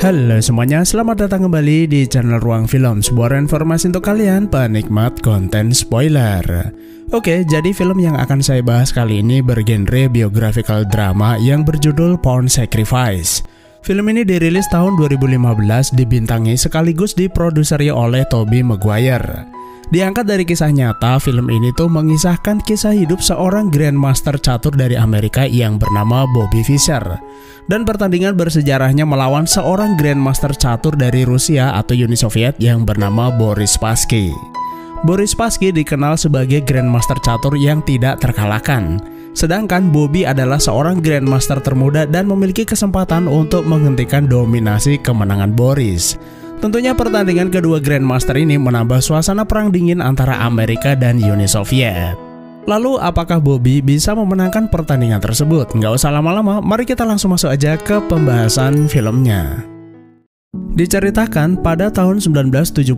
Halo semuanya, selamat datang kembali di channel Ruang Film, sebuah informasi untuk kalian penikmat konten spoiler. Oke, jadi film yang akan saya bahas kali ini bergenre biographical drama yang berjudul Pawn Sacrifice. Film ini dirilis tahun 2015, dibintangi sekaligus diproduseri oleh Tobey Maguire. Diangkat dari kisah nyata, film ini tuh mengisahkan kisah hidup seorang Grandmaster catur dari Amerika yang bernama Bobby Fischer. Dan pertandingan bersejarahnya melawan seorang Grandmaster catur dari Rusia atau Uni Soviet yang bernama Boris Spassky. Boris Spassky dikenal sebagai Grandmaster catur yang tidak terkalahkan. Sedangkan Bobby adalah seorang Grandmaster termuda dan memiliki kesempatan untuk menghentikan dominasi kemenangan Boris. Tentunya pertandingan kedua Grandmaster ini menambah suasana perang dingin antara Amerika dan Uni Soviet. Lalu apakah Bobby bisa memenangkan pertandingan tersebut? Nggak usah lama-lama, mari kita langsung masuk aja ke pembahasan filmnya. Diceritakan pada tahun 1972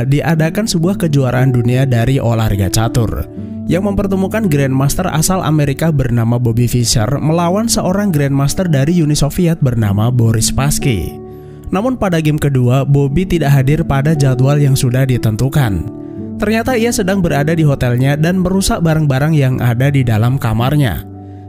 diadakan sebuah kejuaraan dunia dari olahraga catur yang mempertemukan Grandmaster asal Amerika bernama Bobby Fischer melawan seorang Grandmaster dari Uni Soviet bernama Boris Spassky. Namun pada game kedua, Bobby tidak hadir pada jadwal yang sudah ditentukan. Ternyata ia sedang berada di hotelnya dan merusak barang-barang yang ada di dalam kamarnya.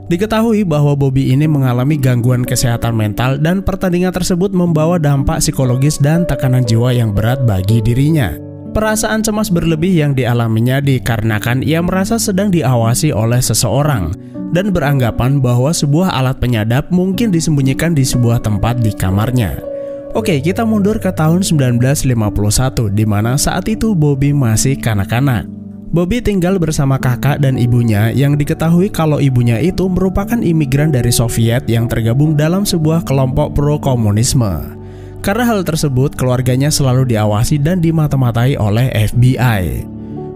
Diketahui bahwa Bobby ini mengalami gangguan kesehatan mental dan pertandingan tersebut membawa dampak psikologis dan tekanan jiwa yang berat bagi dirinya. Perasaan cemas berlebih yang dialaminya dikarenakan ia merasa sedang diawasi oleh seseorang dan beranggapan bahwa sebuah alat penyadap mungkin disembunyikan di sebuah tempat di kamarnya. Oke, kita mundur ke tahun 1951, di mana saat itu Bobby masih kanak-kanak. Bobby tinggal bersama kakak dan ibunya yang diketahui kalau ibunya itu merupakan imigran dari Soviet yang tergabung dalam sebuah kelompok pro-komunisme. Karena hal tersebut, keluarganya selalu diawasi dan dimata-matai oleh FBI.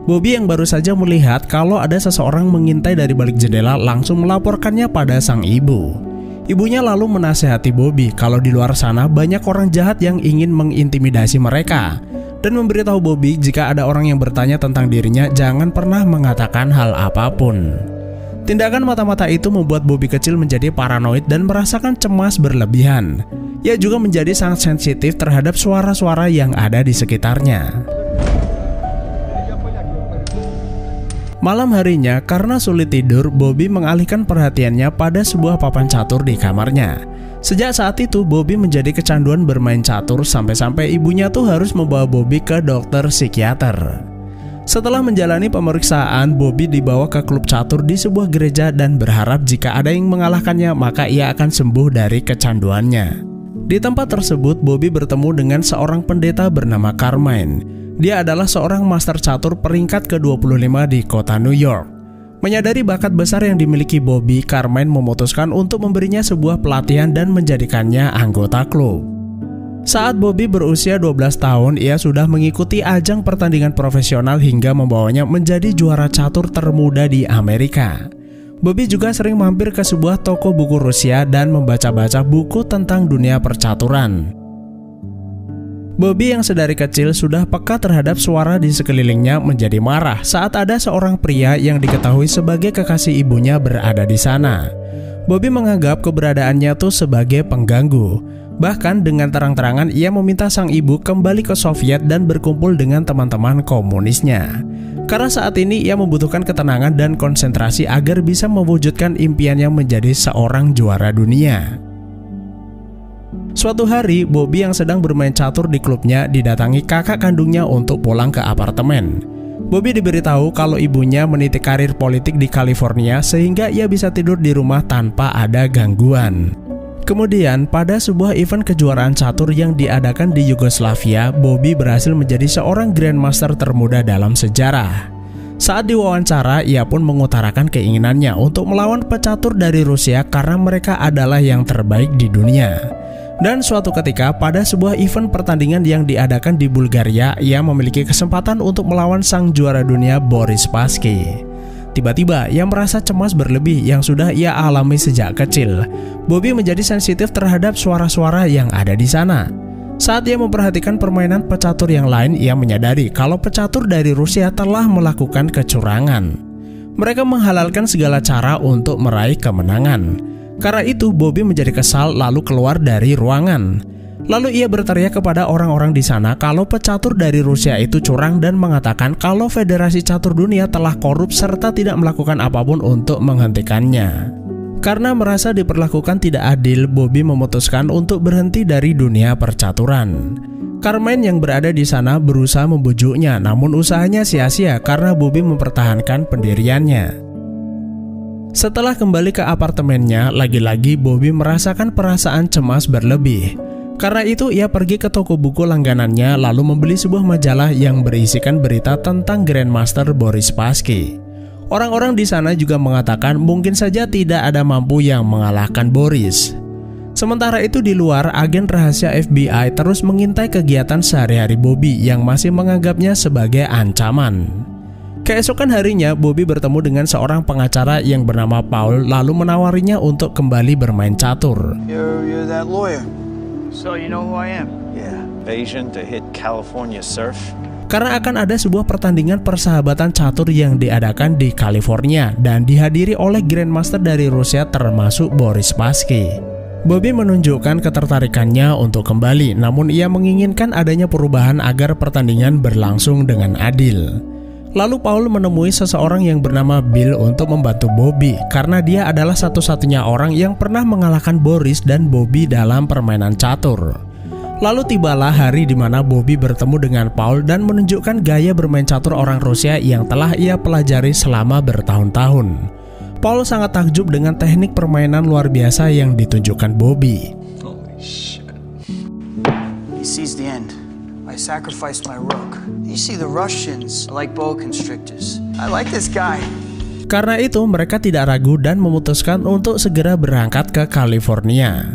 Bobby yang baru saja melihat kalau ada seseorang mengintai dari balik jendela langsung melaporkannya pada sang ibu. Ibunya lalu menasehati Bobby kalau di luar sana banyak orang jahat yang ingin mengintimidasi mereka dan memberitahu Bobby jika ada orang yang bertanya tentang dirinya jangan pernah mengatakan hal apapun. Tindakan mata-mata itu membuat Bobby kecil menjadi paranoid dan merasakan cemas berlebihan. Ia juga menjadi sangat sensitif terhadap suara-suara yang ada di sekitarnya. Malam harinya, karena sulit tidur, Bobby mengalihkan perhatiannya pada sebuah papan catur di kamarnya. Sejak saat itu, Bobby menjadi kecanduan bermain catur sampai-sampai ibunya tuh harus membawa Bobby ke dokter psikiater. Setelah menjalani pemeriksaan, Bobby dibawa ke klub catur di sebuah gereja dan berharap jika ada yang mengalahkannya maka ia akan sembuh dari kecanduannya. Di tempat tersebut, Bobby bertemu dengan seorang pendeta bernama Carmine. Dia adalah seorang master catur peringkat ke-25 di kota New York. Menyadari bakat besar yang dimiliki Bobby, Carmine memutuskan untuk memberinya sebuah pelatihan dan menjadikannya anggota klub. Saat Bobby berusia 12 tahun, ia sudah mengikuti ajang pertandingan profesional hingga membawanya menjadi juara catur termuda di Amerika. Bobby juga sering mampir ke sebuah toko buku Rusia dan membaca-baca buku tentang dunia percaturan. Bobby yang sedari kecil sudah peka terhadap suara di sekelilingnya menjadi marah saat ada seorang pria yang diketahui sebagai kekasih ibunya berada di sana. Bobby menganggap keberadaannya tuh sebagai pengganggu. Bahkan dengan terang-terangan ia meminta sang ibu kembali ke Soviet dan berkumpul dengan teman-teman komunisnya. Karena saat ini ia membutuhkan ketenangan dan konsentrasi agar bisa mewujudkan impiannya menjadi seorang juara dunia. Suatu hari, Bobby yang sedang bermain catur di klubnya didatangi kakak kandungnya untuk pulang ke apartemen. Bobby diberitahu kalau ibunya meniti karir politik di California sehingga ia bisa tidur di rumah tanpa ada gangguan. Kemudian, pada sebuah event kejuaraan catur yang diadakan di Yugoslavia, Bobby berhasil menjadi seorang Grandmaster termuda dalam sejarah. Saat diwawancara, ia pun mengutarakan keinginannya untuk melawan pecatur dari Rusia karena mereka adalah yang terbaik di dunia. Dan suatu ketika pada sebuah event pertandingan yang diadakan di Bulgaria, ia memiliki kesempatan untuk melawan sang juara dunia Boris Spassky. Tiba-tiba ia merasa cemas berlebih yang sudah ia alami sejak kecil. Bobby menjadi sensitif terhadap suara-suara yang ada di sana. Saat ia memperhatikan permainan pecatur yang lain, ia menyadari kalau pecatur dari Rusia telah melakukan kecurangan. Mereka menghalalkan segala cara untuk meraih kemenangan. Karena itu Bobby menjadi kesal lalu keluar dari ruangan. Lalu ia berteriak kepada orang-orang di sana kalau pecatur dari Rusia itu curang dan mengatakan kalau Federasi Catur Dunia telah korup serta tidak melakukan apapun untuk menghentikannya. Karena merasa diperlakukan tidak adil, Bobby memutuskan untuk berhenti dari dunia percaturan. Carmine yang berada di sana berusaha membujuknya, namun usahanya sia-sia karena Bobby mempertahankan pendiriannya. Setelah kembali ke apartemennya, lagi-lagi Bobby merasakan perasaan cemas berlebih. Karena itu ia pergi ke toko buku langganannya lalu membeli sebuah majalah yang berisikan berita tentang Grandmaster Boris Spassky. Orang-orang di sana juga mengatakan mungkin saja tidak ada mampu yang mengalahkan Boris. Sementara itu di luar, agen rahasia FBI terus mengintai kegiatan sehari-hari Bobby yang masih menganggapnya sebagai ancaman. Keesokan harinya, Bobby bertemu dengan seorang pengacara yang bernama Paul lalu menawarinya untuk kembali bermain catur. You're that lawyer. So you know who I am? Yeah. Invasion to hit California surf. Karena akan ada sebuah pertandingan persahabatan catur yang diadakan di California dan dihadiri oleh Grandmaster dari Rusia termasuk Boris Spassky. Bobby menunjukkan ketertarikannya untuk kembali, namun ia menginginkan adanya perubahan agar pertandingan berlangsung dengan adil. Lalu Paul menemui seseorang yang bernama Bill untuk membantu Bobby karena dia adalah satu-satunya orang yang pernah mengalahkan Boris dan Bobby dalam permainan catur. Lalu tibalah hari di mana Bobby bertemu dengan Paul dan menunjukkan gaya bermain catur orang Rusia yang telah ia pelajari selama bertahun-tahun. Paul sangat takjub dengan teknik permainan luar biasa yang ditunjukkan Bobby. Holy shit. He sees the end. I sacrificed my rook. You see, the Russians are like boa constrictors. I like this guy. Karena itu mereka tidak ragu dan memutuskan untuk segera berangkat ke California.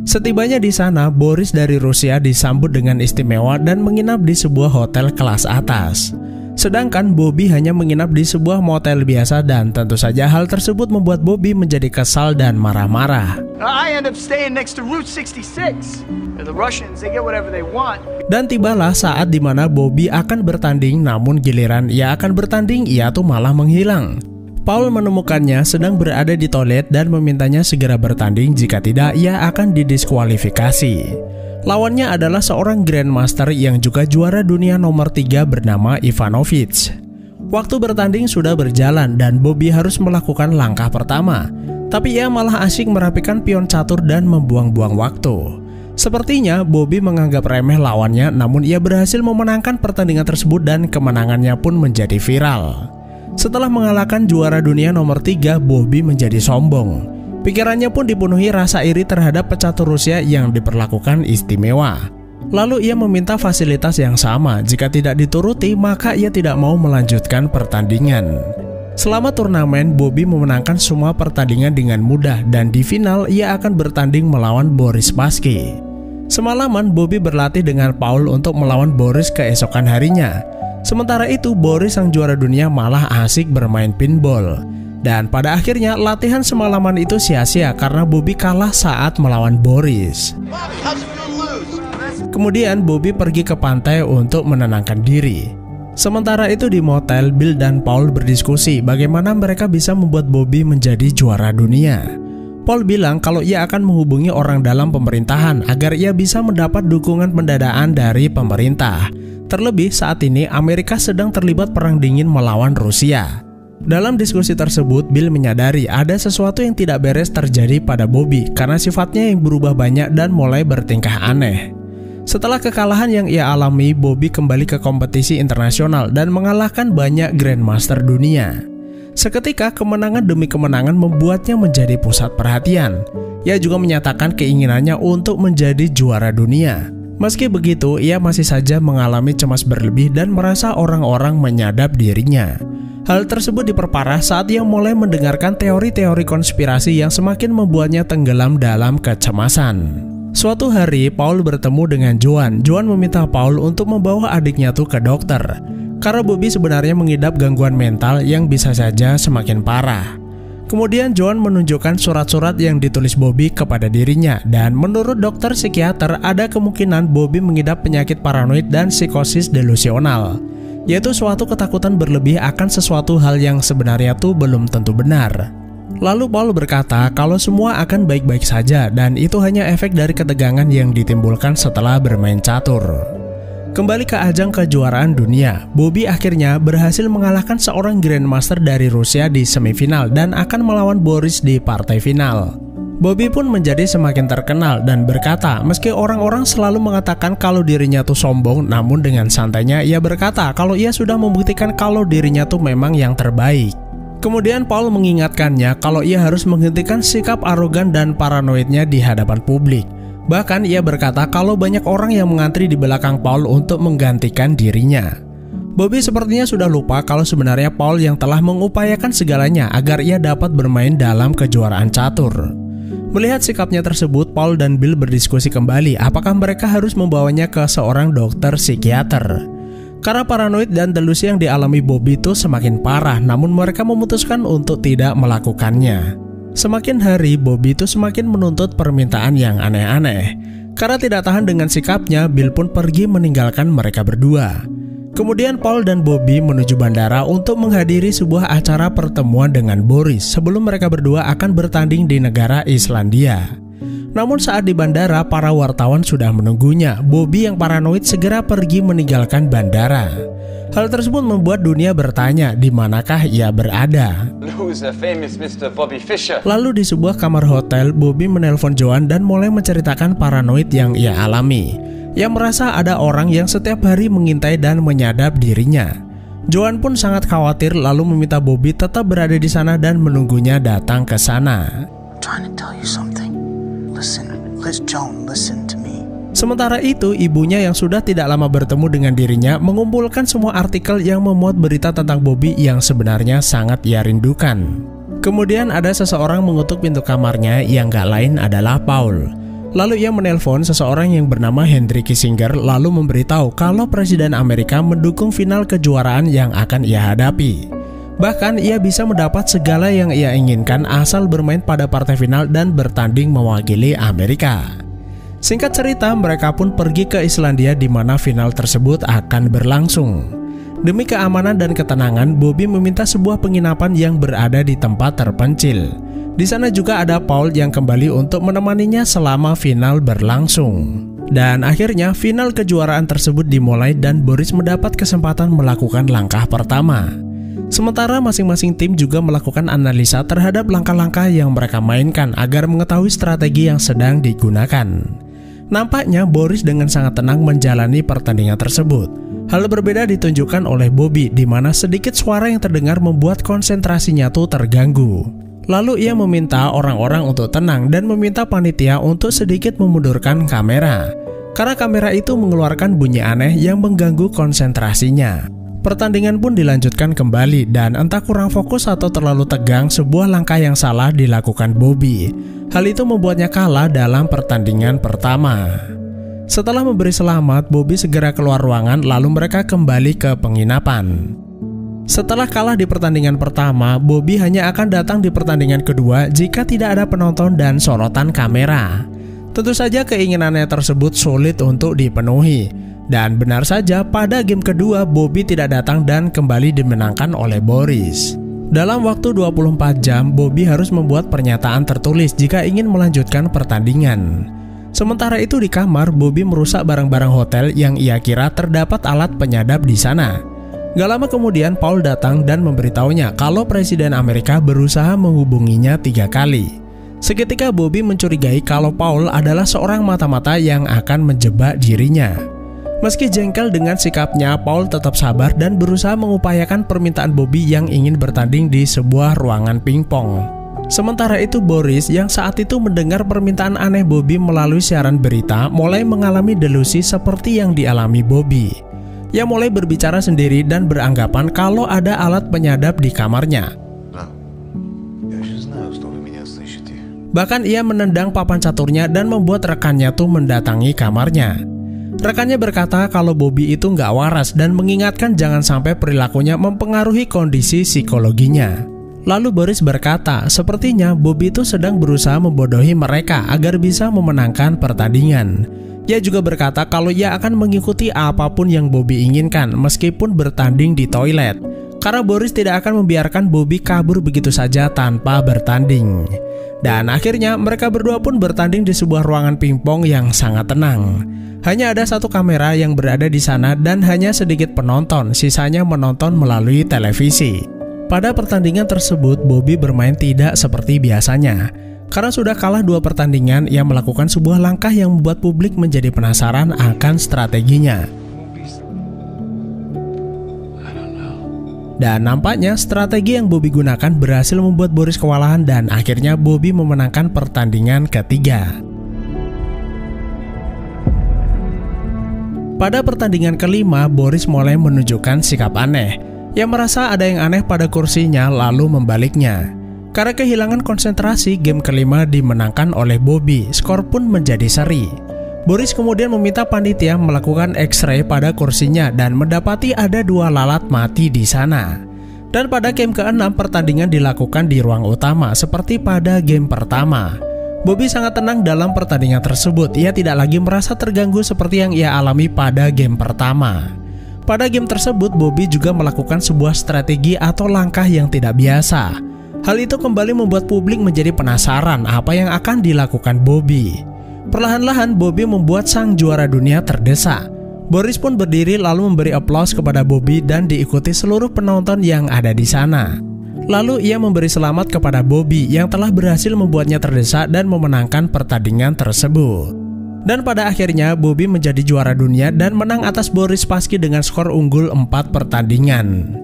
Setibanya di sana, Boris dari Rusia disambut dengan istimewa dan menginap di sebuah hotel kelas atas. Sedangkan Bobby hanya menginap di sebuah motel biasa dan tentu saja hal tersebut membuat Bobby menjadi kesal dan marah-marah. I end up staying next to Route 66. The Russians, they get whatever they want. Dan tibalah saat dimana Bobby akan bertanding, namun giliran ia akan bertanding, ia tuh malah menghilang. Paul menemukannya sedang berada di toilet dan memintanya segera bertanding, jika tidak ia akan didiskualifikasi. Lawannya adalah seorang Grandmaster yang juga juara dunia nomor 3 bernama Ivanovic. Waktu bertanding sudah berjalan dan Bobby harus melakukan langkah pertama, tapi ia malah asyik merapikan pion catur dan membuang-buang waktu. Sepertinya Bobby menganggap remeh lawannya, namun ia berhasil memenangkan pertandingan tersebut dan kemenangannya pun menjadi viral. Setelah mengalahkan juara dunia nomor 3, Bobby menjadi sombong. Pikirannya pun dipenuhi rasa iri terhadap pecatur Rusia yang diperlakukan istimewa. Lalu ia meminta fasilitas yang sama, jika tidak dituruti maka ia tidak mau melanjutkan pertandingan. Selama turnamen, Bobby memenangkan semua pertandingan dengan mudah dan di final ia akan bertanding melawan Boris Spassky. Semalaman Bobby berlatih dengan Paul untuk melawan Boris keesokan harinya. Sementara itu Boris sang juara dunia malah asik bermain pinball. Dan pada akhirnya latihan semalaman itu sia-sia karena Bobby kalah saat melawan Boris. Kemudian Bobby pergi ke pantai untuk menenangkan diri. Sementara itu di motel, Bill dan Paul berdiskusi bagaimana mereka bisa membuat Bobby menjadi juara dunia. Paul bilang kalau ia akan menghubungi orang dalam pemerintahan agar ia bisa mendapat dukungan pendanaan dari pemerintah. Terlebih saat ini Amerika sedang terlibat perang dingin melawan Rusia. Dalam diskusi tersebut, Bill menyadari ada sesuatu yang tidak beres terjadi pada Bobby karena sifatnya yang berubah banyak dan mulai bertingkah aneh. Setelah kekalahan yang ia alami, Bobby kembali ke kompetisi internasional dan mengalahkan banyak Grandmaster dunia. Seketika kemenangan demi kemenangan membuatnya menjadi pusat perhatian. Ia juga menyatakan keinginannya untuk menjadi juara dunia. Meski begitu, ia masih saja mengalami cemas berlebih dan merasa orang-orang menyadap dirinya. Hal tersebut diperparah saat ia mulai mendengarkan teori-teori konspirasi yang semakin membuatnya tenggelam dalam kecemasan. Suatu hari, Paul bertemu dengan Joan. Joan meminta Paul untuk membawa adiknya tuh ke dokter, karena Bobby sebenarnya mengidap gangguan mental yang bisa saja semakin parah. Kemudian Joan menunjukkan surat-surat yang ditulis Bobby kepada dirinya, dan menurut dokter psikiater ada kemungkinan Bobby mengidap penyakit paranoid dan psikosis delusional, yaitu suatu ketakutan berlebih akan sesuatu hal yang sebenarnya tuh belum tentu benar. Lalu Paul berkata kalau semua akan baik-baik saja dan itu hanya efek dari ketegangan yang ditimbulkan setelah bermain catur. Kembali ke ajang kejuaraan dunia, Bobby akhirnya berhasil mengalahkan seorang Grandmaster dari Rusia di semifinal dan akan melawan Boris di partai final. Bobby pun menjadi semakin terkenal dan berkata meski orang-orang selalu mengatakan kalau dirinya tuh sombong, namun dengan santainya ia berkata kalau ia sudah membuktikan kalau dirinya tuh memang yang terbaik. Kemudian Paul mengingatkannya kalau ia harus menghentikan sikap arogan dan paranoidnya di hadapan publik. Bahkan ia berkata kalau banyak orang yang mengantri di belakang Paul untuk menggantikan dirinya. Bobby sepertinya sudah lupa kalau sebenarnya Paul yang telah mengupayakan segalanya agar ia dapat bermain dalam kejuaraan catur. Melihat sikapnya tersebut, Paul dan Bill berdiskusi kembali apakah mereka harus membawanya ke seorang dokter psikiater. Karena paranoid dan delusi yang dialami Bobby itu semakin parah, namun mereka memutuskan untuk tidak melakukannya. Semakin hari, Bobby itu semakin menuntut permintaan yang aneh-aneh. Karena tidak tahan dengan sikapnya, Bill pun pergi meninggalkan mereka berdua. Kemudian Paul dan Bobby menuju bandara untuk menghadiri sebuah acara pertemuan dengan Boris sebelum mereka berdua akan bertanding di negara Islandia. Namun saat di bandara, para wartawan sudah menunggunya. Bobby yang paranoid segera pergi meninggalkan bandara. Hal tersebut membuat dunia bertanya di manakah ia berada. Lalu di sebuah kamar hotel, Bobby menelpon Joan dan mulai menceritakan paranoid yang ia alami. Ia merasa ada orang yang setiap hari mengintai dan menyadap dirinya. Joan pun sangat khawatir lalu meminta Bobby tetap berada di sana dan menunggunya datang ke sana. Listen to me. Sementara itu, ibunya yang sudah tidak lama bertemu dengan dirinya mengumpulkan semua artikel yang memuat berita tentang Bobby yang sebenarnya sangat ia rindukan. Kemudian ada seseorang mengetuk pintu kamarnya yang gak lain adalah Paul. Lalu ia menelpon seseorang yang bernama Henry Kissinger lalu memberitahu kalau Presiden Amerika mendukung final kejuaraan yang akan ia hadapi. Bahkan ia bisa mendapat segala yang ia inginkan asal bermain pada partai final dan bertanding mewakili Amerika. Singkat cerita, mereka pun pergi ke Islandia di mana final tersebut akan berlangsung. Demi keamanan dan ketenangan, Bobby meminta sebuah penginapan yang berada di tempat terpencil. Di sana juga ada Paul yang kembali untuk menemaninya selama final berlangsung. Dan akhirnya final kejuaraan tersebut dimulai dan Boris mendapat kesempatan melakukan langkah pertama. Sementara masing-masing tim juga melakukan analisa terhadap langkah-langkah yang mereka mainkan agar mengetahui strategi yang sedang digunakan. Nampaknya Boris dengan sangat tenang menjalani pertandingan tersebut. Hal berbeda ditunjukkan oleh Bobby di mana sedikit suara yang terdengar membuat konsentrasinya tuh terganggu. Lalu ia meminta orang-orang untuk tenang dan meminta panitia untuk sedikit memundurkan kamera. Karena kamera itu mengeluarkan bunyi aneh yang mengganggu konsentrasinya. Pertandingan pun dilanjutkan kembali dan entah kurang fokus atau terlalu tegang, sebuah langkah yang salah dilakukan Bobby. Hal itu membuatnya kalah dalam pertandingan pertama. Setelah memberi selamat, Bobby segera keluar ruangan lalu mereka kembali ke penginapan. Setelah kalah di pertandingan pertama, Bobby hanya akan datang di pertandingan kedua jika tidak ada penonton dan sorotan kamera. Tentu saja keinginannya tersebut sulit untuk dipenuhi. Dan benar saja, pada game kedua Bobby tidak datang dan kembali dimenangkan oleh Boris. Dalam waktu 24 jam, Bobby harus membuat pernyataan tertulis jika ingin melanjutkan pertandingan. Sementara itu di kamar, Bobby merusak barang-barang hotel yang ia kira terdapat alat penyadap di sana. Gak lama kemudian Paul datang dan memberitahunya kalau Presiden Amerika berusaha menghubunginya 3 kali. Seketika Bobby mencurigai kalau Paul adalah seorang mata-mata yang akan menjebak dirinya. Meski jengkel dengan sikapnya, Paul tetap sabar dan berusaha mengupayakan permintaan Bobby yang ingin bertanding di sebuah ruangan pingpong. Sementara itu Boris yang saat itu mendengar permintaan aneh Bobby melalui siaran berita mulai mengalami delusi seperti yang dialami Bobby. Ia mulai berbicara sendiri dan beranggapan kalau ada alat penyadap di kamarnya. Bahkan ia menendang papan caturnya dan membuat rekannya tuh mendatangi kamarnya. Rekannya berkata kalau Bobby itu nggak waras dan mengingatkan jangan sampai perilakunya mempengaruhi kondisi psikologinya. Lalu Boris berkata, sepertinya Bobby itu sedang berusaha membodohi mereka agar bisa memenangkan pertandingan. Ia juga berkata kalau ia akan mengikuti apapun yang Bobby inginkan meskipun bertanding di toilet. karena Boris tidak akan membiarkan Bobby kabur begitu saja tanpa bertanding. Dan akhirnya mereka berdua pun bertanding di sebuah ruangan pingpong yang sangat tenang. Hanya ada satu kamera yang berada di sana dan hanya sedikit penonton, sisanya menonton melalui televisi. Pada pertandingan tersebut, Bobby bermain tidak seperti biasanya. Karena sudah kalah 2 pertandingan, ia melakukan sebuah langkah yang membuat publik menjadi penasaran akan strateginya. Dan nampaknya strategi yang Bobby gunakan berhasil membuat Boris kewalahan dan akhirnya Bobby memenangkan pertandingan ketiga. Pada pertandingan kelima, Boris mulai menunjukkan sikap aneh. Ia merasa ada yang aneh pada kursinya lalu membaliknya. Karena kehilangan konsentrasi, game kelima dimenangkan oleh Bobby, skor pun menjadi seri. Boris kemudian meminta panitia melakukan X-ray pada kursinya dan mendapati ada 2 lalat mati di sana. Dan pada game ke-6 pertandingan dilakukan di ruang utama seperti pada game pertama. Bobby sangat tenang dalam pertandingan tersebut. Ia tidak lagi merasa terganggu seperti yang ia alami pada game pertama. Pada game tersebut Bobby juga melakukan sebuah strategi atau langkah yang tidak biasa. Hal itu kembali membuat publik menjadi penasaran apa yang akan dilakukan Bobby. Perlahan-lahan Bobby membuat sang juara dunia terdesak. Boris pun berdiri lalu memberi aplaus kepada Bobby dan diikuti seluruh penonton yang ada di sana. Lalu ia memberi selamat kepada Bobby yang telah berhasil membuatnya terdesak dan memenangkan pertandingan tersebut. Dan pada akhirnya Bobby menjadi juara dunia dan menang atas Boris Spassky dengan skor unggul 4 pertandingan.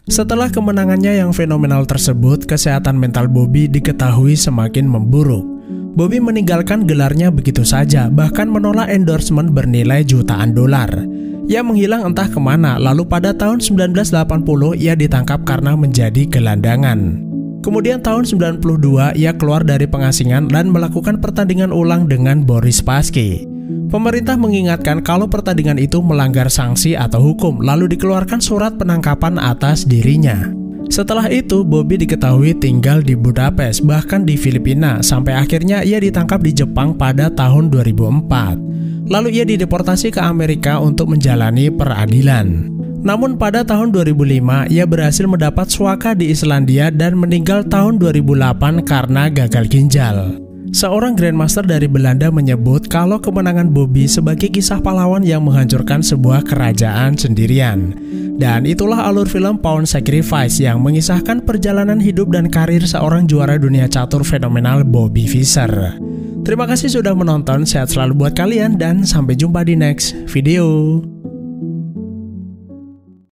Setelah kemenangannya yang fenomenal tersebut, kesehatan mental Bobby diketahui semakin memburuk. Bobby meninggalkan gelarnya begitu saja, bahkan menolak endorsement bernilai jutaan dolar. Ia menghilang entah kemana, lalu pada tahun 1980 ia ditangkap karena menjadi gelandangan. Kemudian tahun 92 ia keluar dari pengasingan dan melakukan pertandingan ulang dengan Boris Spassky. Pemerintah mengingatkan kalau pertandingan itu melanggar sanksi atau hukum, lalu dikeluarkan surat penangkapan atas dirinya. Setelah itu, Bobby diketahui tinggal di Budapest, bahkan di Filipina, sampai akhirnya ia ditangkap di Jepang pada tahun 2004. Lalu ia dideportasi ke Amerika untuk menjalani peradilan. Namun pada tahun 2005, ia berhasil mendapat suaka di Islandia dan meninggal tahun 2008 karena gagal ginjal. Seorang Grandmaster dari Belanda menyebut kalau kemenangan Bobby sebagai kisah pahlawan yang menghancurkan sebuah kerajaan sendirian. Dan itulah alur film Pawn Sacrifice yang mengisahkan perjalanan hidup dan karir seorang juara dunia catur fenomenal Bobby Fischer. Terima kasih sudah menonton, sehat selalu buat kalian dan sampai jumpa di next video.